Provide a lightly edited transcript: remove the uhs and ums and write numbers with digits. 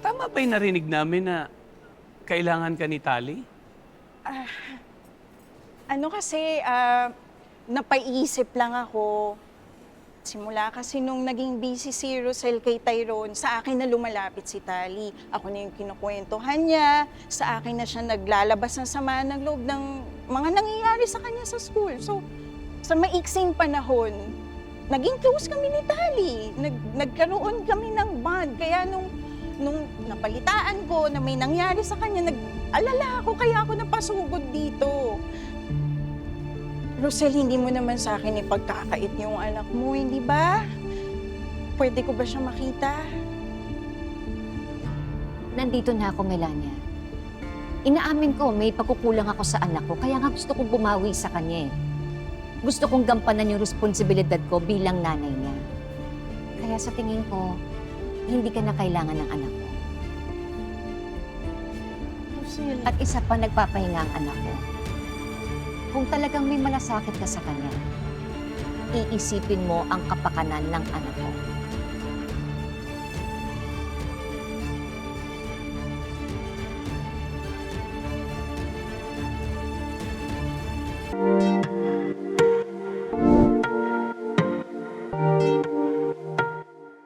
tama ba yung narinig namin na kailangan ka ni Tali? Ano kasi, napaisip lang ako. Simula kasi nung naging busy si Rosel kay Tyrone, sa akin na lumalapit si Tali. Ako na yung kinukwentuhan niya, sa akin na siya naglalabas ng sama ng loob ng mga nangyayari sa kanya sa school. So, sa maiksing panahon, naging close kami ni Tali. Nagkaroon kami ng bond. Kaya nung napalitaan ko na may nangyari sa kanya, nag-alala ako, kaya ako napasugod dito. Rosel, hindi mo naman sa akin ipagkakait yung anak mo, hindi ba? Pwede ko ba siya makita? Nandito na ako, Melania. Inaamin ko, may pagkukulang ako sa anak ko, kaya nga gusto kong bumawi sa kanya eh. Gusto kong gampanan yung responsibilidad ko bilang nanay niya. Kaya sa tingin ko, hindi ka na kailangan ng anak ko. Rosel. At isa pa, nagpapahinga ang anak ko. Kung talagang may malasakit ka sa kanya, iisipin mo ang kapakanan ng anak ko.